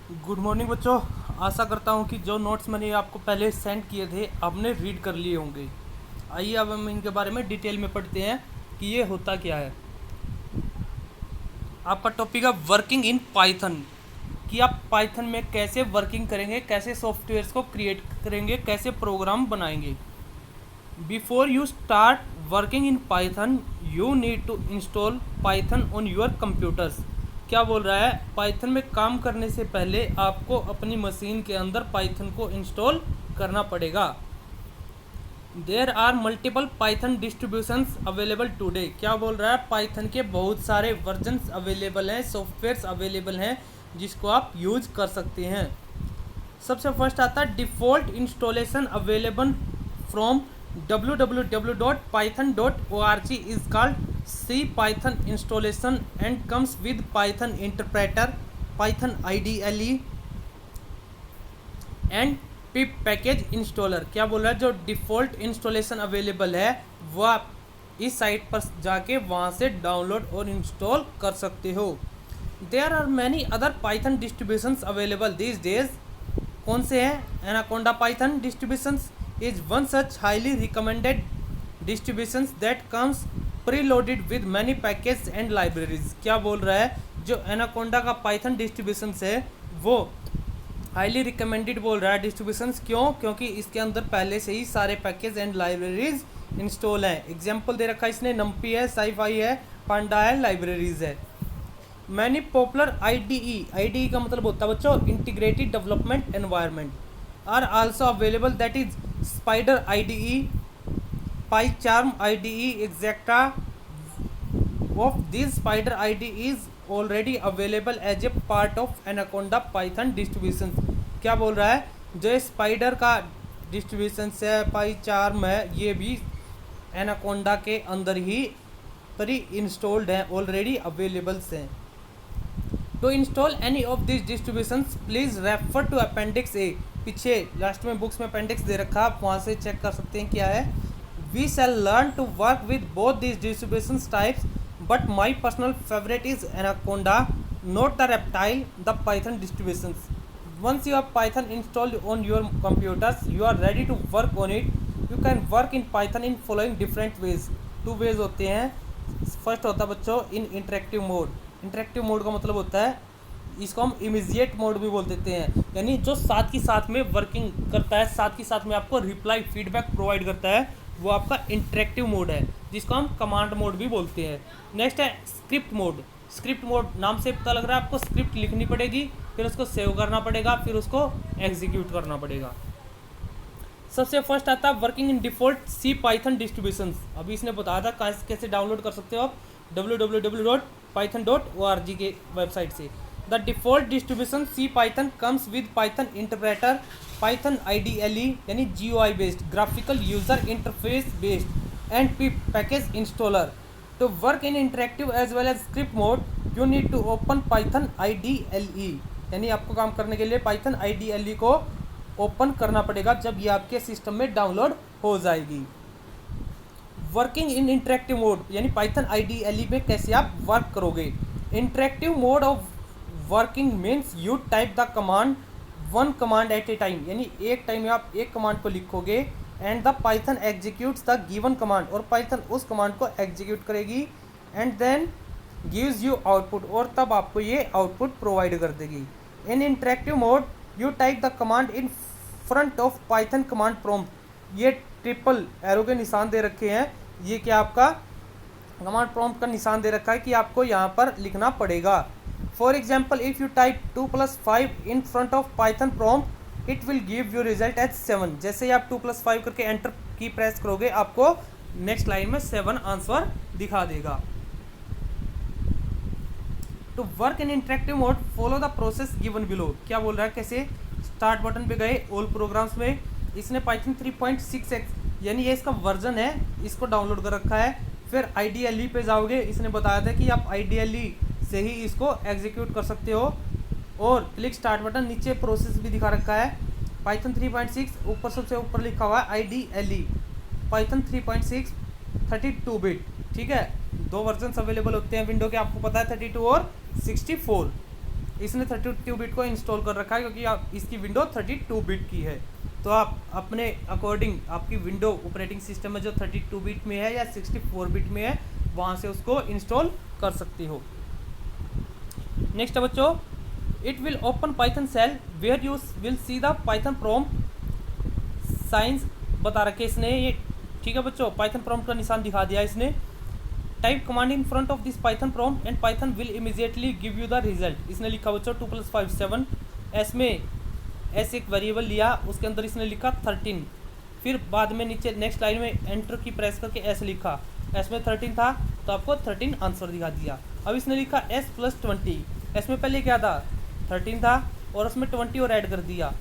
Good morning बच्चों। आशा करता हूँ कि जो नोट्स मैंने आपको पहले सेंड किए थे आपने रीड कर लिए होंगे। आइए अब हम इनके बारे में डिटेल में पढ़ते हैं कि ये होता क्या है। आपका टॉपिक है वर्किंग इन पाइथन, कि आप पाइथन में कैसे वर्किंग करेंगे, कैसे सॉफ्टवेयर्स को क्रिएट करेंगे, कैसे प्रोग्राम बनाएंगे। Before you start working in Python you need to install Python on your computers. क्या बोल रहा है, पाइथन में काम करने से पहले आपको अपनी मशीन के अंदर पाइथन को इंस्टॉल करना पड़ेगा। There are multiple Python distributions available today. क्या बोल रहा है, पाइथन के बहुत सारे वर्जन्स अवेलेबल हैं, सॉफ्टवेयर्स अवेलेबल हैं जिसको आप यूज कर सकते हैं। सबसे फर्स्ट आता है default installation available from www.python.org is called CPython installation and comes with Python interpreter, Python IDLE and pip package installer. क्या बोल रहा है, जो डिफ़ॉल्ट इंस्टॉलेशन अवेलेबल है वो आप इस साइट पर जाके वहाँ से डाउनलोड और इंस्टॉल कर सकते हो। There are many other Python distributions available this days. कौन से हैं, Anaconda Python distributions is one such highly recommended distributions that comes preloaded with many packages and libraries। क्या बोल रहा है, जो एनाकोंडा का पाइथन डिस्ट्रीब्यूशंस है वो हाईली रिकमेंडेड बोल रहा है डिस्ट्रीब्यूशंस। क्यों, क्योंकि इसके अंदर पहले से ही सारे पैकेज एंड लाइब्रेरीज इंस्टॉल हैं। एग्जाम्पल दे रखा है इसने, नम्पी है, साईफाई है, पांडा है, लाइब्रेरीज है। मैनी पॉपुलर IDE का मतलब होता है बच्चों integrated development environment are also available, that is Spider IDE, PyCharm IDE, etc. Of these Spider IDE is already available as a part of Anaconda Python distributions। क्या बोल रहा है, जो स्पाइडर का डिस्ट्रीब्यूशन है, PyCharm है, ये भी एनाकोंडा के अंदर ही प्री इंस्टॉल्ड हैं, ऑलरेडी अवेलेबल्स हैं। To install any of this distributions please refer to appendix A. पीछे लास्ट में बुक्स में अपेंडिक्स दे रखा, आप वहाँ से चेक कर सकते हैं क्या है। We shall learn to work with both this distributions types but my personal favourite is Anaconda, not the reptile, the Python distributions. Once you have Python installed on your computers you are ready to work on it. You can work in Python in following different ways. 2 ways होते हैं। First होता है बच्चों in interactive mode. Interactive mode का मतलब होता है, इसको हम इमीजिएट मोड भी बोल देते हैं, यानी जो साथ ही साथ में वर्किंग करता है, साथ ही साथ में आपको रिप्लाई फीडबैक प्रोवाइड करता है, वो आपका इंटरेक्टिव मोड है, जिसको हम कमांड मोड भी बोलते हैं। नेक्स्ट है स्क्रिप्ट मोड। स्क्रिप्ट मोड नाम से पता लग रहा है आपको स्क्रिप्ट लिखनी पड़ेगी, फिर उसको सेव करना पड़ेगा, फिर उसको एग्जीक्यूट करना पड़ेगा। सबसे फर्स्ट आता है working in default CPython distributions. अभी इसने बताया था कैसे डाउनलोड कर सकते हो आप www.python.org के वेबसाइट से। The default distribution CPython comes with Python interpreter, Python IDLE यानी GUI based, graphical user interface based and pip package installer. To work in interactive as well as script mode you need to open Python IDLE, यानी आपको काम करने के लिए Python IDLE को open करना पड़ेगा जब ये आपके सिस्टम में डाउनलोड हो जाएगी। वर्किंग इन इंटरेक्टिव मोड यानी पाइथन IDLE में कैसे आप वर्क करोगे। Interactive mode of working means you type the command one command at a time, यानी एक टाइम में आप एक कमांड को लिखोगे and the Python executes the given command, और पाइथन उस कमांड को एग्जीक्यूट करेगी and then gives you output, और तब आपको ये आउटपुट प्रोवाइड कर देगी। In interactive mode you type the command in front of Python command prompt. ये ट्रिपल एरो के निशान दे रखे हैं, ये क्या आपका कमांड प्रॉम्प्ट का निशान दे रखा है कि आपको यहाँ पर लिखना पड़ेगा। For example if you type 2 + 5 in front of Python prompt it will give you result as 7। जैसे ही आप 2 + 5 करके एंटर की प्रेस करोगे आपको नेक्स्ट लाइन में 7 आंसर दिखा देगा। To work in interactive mode follow the process given below. क्या बोल रहा है, कैसे। स्टार्ट बटन पे गए, ऑल प्रोग्राम्स में इसने पाइथन 3.6x यानी ये इसका वर्जन है, इसको डाउनलोड कर रखा है। फिर IDLE पे जाओगे, इसने बताया था कि आप IDLE से ही इसको एग्जीक्यूट कर सकते हो, और क्लिक स्टार्ट बटन, नीचे प्रोसेस भी दिखा रखा है। पाइथन 3.6 ऊपर सबसे ऊपर लिखा हुआ है IDLE, पाइथन 3.6 32 बिट, ठीक है। 2 वर्जन अवेलेबल होते हैं विंडो के, आपको पता है 32 और 64। इसने 32 बिट को इंस्टॉल कर रखा है क्योंकि आप इसकी विंडो 32 बिट की है। तो आप अपने अकॉर्डिंग आपकी विंडो ऑपरेटिंग सिस्टम में जो 32 बिट में है या 64 बिट में है वहाँ से उसको इंस्टॉल कर सकती हो। नेक्स्ट है बच्चों, it will open Python shell where you will see the Python prompt signs बता रखे इसने ये, ठीक है बच्चों, पाइथन प्रॉम्प्ट का निशान दिखा दिया इसने। Type command in front of this Python prompt and Python will immediately give you the result. इसने लिखा बच्चों 2 + 5 7, एस में एस एक वेरिएबल लिया, उसके अंदर इसने लिखा 13, फिर बाद में नीचे नेक्स्ट लाइन में एंटर की प्रेस करके एस लिखा, एस में 13 था तो आपको 13 आंसर दिखा दिया। अब इसने लिखा एस + 20, एस में पहले क्या था 13 था और उसमें 20 और ऐड कर दिया,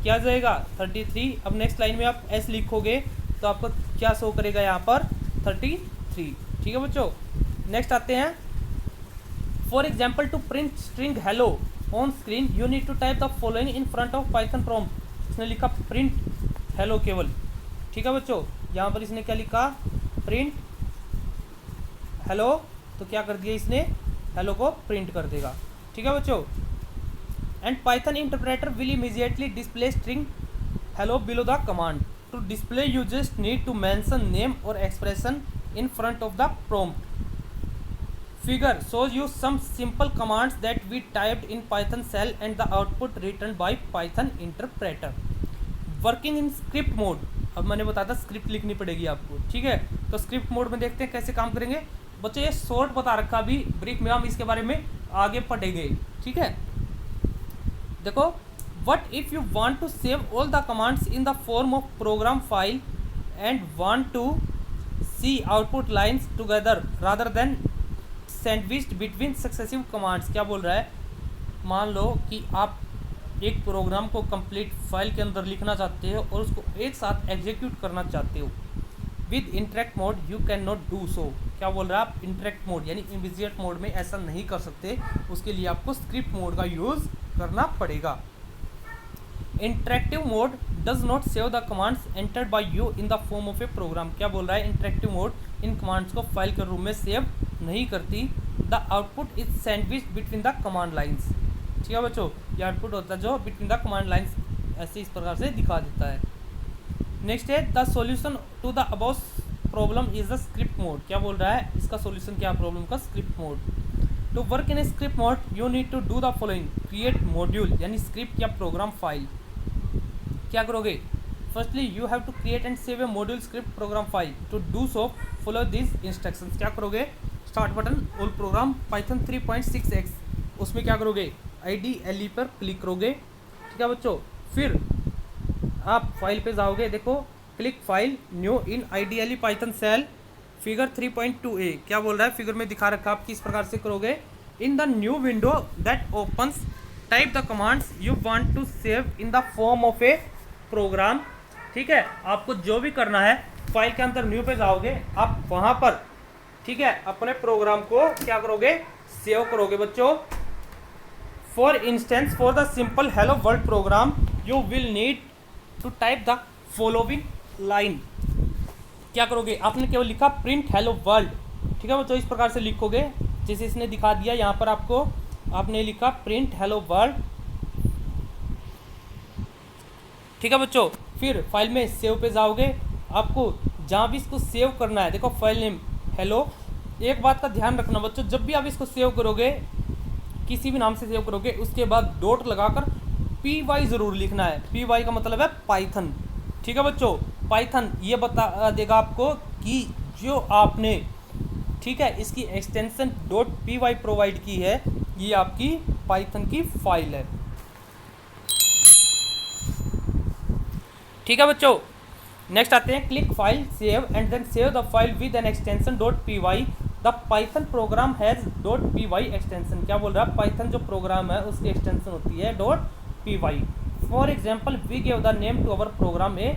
क्या जाएगा 33। अब नेक्स्ट लाइन में आप एस लिखोगे तो आपको क्या शो करेगा यहाँ पर 33, ठीक है बच्चों। नेक्स्ट आते हैं, for example to print string hello on screen you need to type the following in front of Python prompt. इसने लिखा प्रिंट हेलो केवल, ठीक है बच्चों। यहाँ पर इसने क्या लिखा प्रिंट हेलो, तो क्या कर दिया इसने हेलो को प्रिंट कर देगा, ठीक है बच्चों। And Python interpreter will immediately display string hello below the command. To display you just need to mention name or expression in front of the prompt. Figure shows you some simple commands that we typed in Python shell and the output returned by Python interpreter. Working in script mode. अब मैंने बताया था script लिखनी पड़ेगी आपको, ठीक है। तो स्क्रिप्ट मोड में देखते हैं कैसे काम करेंगे बच्चों। ये शॉर्ट बता रखा अभी ब्रीफ में, हम इसके बारे में आगे पढ़ेंगे, ठीक है। देखो, what if you want to save all the commands in the form of program file and want to see output lines together rather than sandwiched between successive commands। क्या बोल रहा है, मान लो कि आप एक प्रोग्राम को कंप्लीट फाइल के अंदर लिखना चाहते हो और उसको एक साथ एग्जीक्यूट करना चाहते हो with interact mode you can not do so. क्या बोल रहा है, आप इंटरेक्ट मोड यानी इमीडिएट मोड में ऐसा नहीं कर सकते, उसके लिए आपको स्क्रिप्ट मोड का यूज़ करना पड़ेगा। Interactive mode does not save the commands entered by you in the form of a program. क्या बोल रहा है, इंटरेक्टिव मोड इन कमांड्स को फाइल के रूप में सेव नहीं करती। The output is sandwich between the command lines, ठीक है बच्चों। ये आउटपुट होता है जो बिटवीन द कमांड लाइन्स ऐसे इस प्रकार से दिखा देता है। नेक्स्ट है the solution to the above problem is the script mode. क्या बोल रहा है, इसका सॉल्यूशन क्या प्रॉब्लम का, script mode. To work in a script mode you need to do the following, create module यानी स्क्रिप्ट या प्रोग्राम फाइल। क्या करोगे, firstly you have to create and save a module script program file. To do so follow this instructions. क्या करोगे, start button all programme Python 3.6x, उसमें क्या करोगे IDLE पर क्लिक करोगे, ठीक है बच्चों। फिर आप फाइल पे जाओगे, देखो click file new in IDLE Python shell figure 3.2a। क्या बोल रहा है, फिगर में दिखा रखा आप किस प्रकार से करोगे। In the new window that opens type the commands you want to save in the form of a program, ठीक है। आपको जो भी करना है फाइल के अंदर न्यू पे जाओगे, आप वहाँ पर, ठीक है, अपने प्रोग्राम को क्या करोगे, सेव करोगे बच्चों। For instance for the simple hello world program you will need to type the following line. क्या करोगे, आपने केवल लिखा प्रिंट हेलो वर्ल्ड, ठीक है बच्चों। इस प्रकार से लिखोगे जैसे इसने दिखा दिया यहाँ पर आपको, आपने लिखा प्रिंट हेलो वर्ल्ड, ठीक है बच्चों। फिर फाइल में सेव पे जाओगे, आपको जहाँ भी इसको सेव करना है, देखो फाइल नेम हेलो। एक बात का ध्यान रखना बच्चों, जब भी आप इसको सेव करोगे, किसी भी नाम से सेव करोगे, उसके बाद डॉट लगाकर py ज़रूर लिखना है। py का मतलब है पाइथन, ठीक है बच्चों। पाइथन ये बता देगा आपको कि जो आपने, ठीक है, इसकी एक्सटेंशन .py प्रोवाइड की है, ये आपकी पाइथन की फाइल है, ठीक है बच्चों। नेक्स्ट आते हैं click file save and then save the file with an extension .py। The Python program has .py extension. क्या बोल रहा है, पाइथन जो प्रोग्राम है उसकी एक्सटेंशन होती है .py। For example we give the name to our program a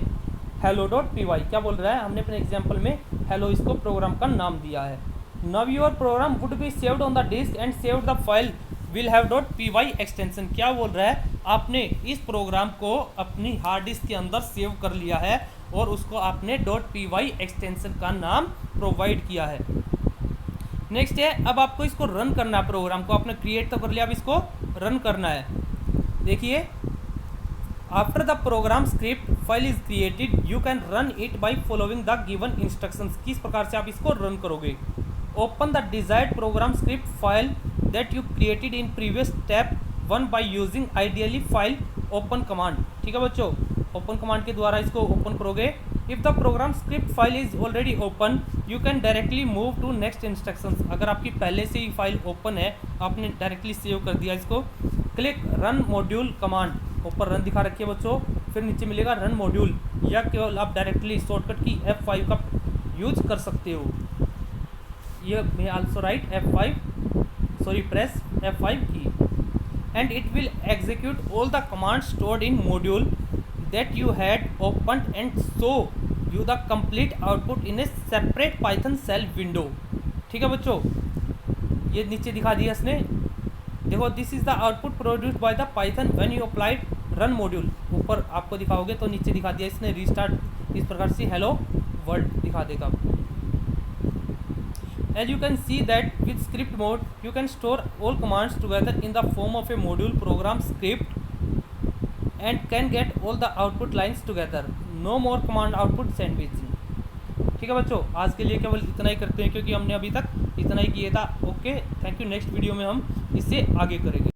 hello.py। क्या बोल रहा है, हमने अपने एग्जाम्पल में हेलो इसको प्रोग्राम का नाम दिया है। Now your program would be saved on the disk and saved the file will have .py extension. क्या बोल रहा है, आपने इस प्रोग्राम को अपनी हार्ड डिस्क के अंदर सेव कर लिया है और उसको आपने .py एक्सटेंशन का नाम प्रोवाइड किया है। नेक्स्ट है, अब आपको इसको रन करना है, प्रोग्राम को आपने क्रिएट तो कर लिया, अब इसको रन करना है। देखिए, after the program script file is created you can run it by following the given instructions. किस प्रकार से आप इसको रन करोगे? Open the desired program script file that you created in previous step 1 by using ideally file open command. ठीक है बच्चों, open command के द्वारा इसको ओपन करोगे। If the program script file is already open you can directly move to next instructions. अगर आपकी पहले से ही फाइल ओपन है, आपने डायरेक्टली सेव कर दिया इसको, क्लिक रन मॉड्यूल कमांड। ऊपर रन दिखा रखिए बच्चों, फिर नीचे मिलेगा रन मॉड्यूल, या केवल आप डायरेक्टली शॉर्टकट की F5 का यूज कर सकते हो। ये may also write press F5 key and it will execute all the commands stored in module that you had opened and show you the complete output in a separate Python shell window। ठीक है बच्चों, ये नीचे दिखा दिया इसने, देखो this is the output produced by the Python when you applied run module. ऊपर आपको दिखाओगे तो नीचे दिखा दिया इसने रीस्टार्ट, इस प्रकार से हेलो वर्ल्ड दिखा देगा। As you can see that with script mode you can store all commands together in the form of a module program script and can get all the output lines together. No more command output sandwiching। ठीक है बच्चों, आज के लिए केवल इतना ही करते हैं क्योंकि हमने अभी तक इतना ही किया था। Okay, thank you. Next video में हम इससे आगे करेंगे।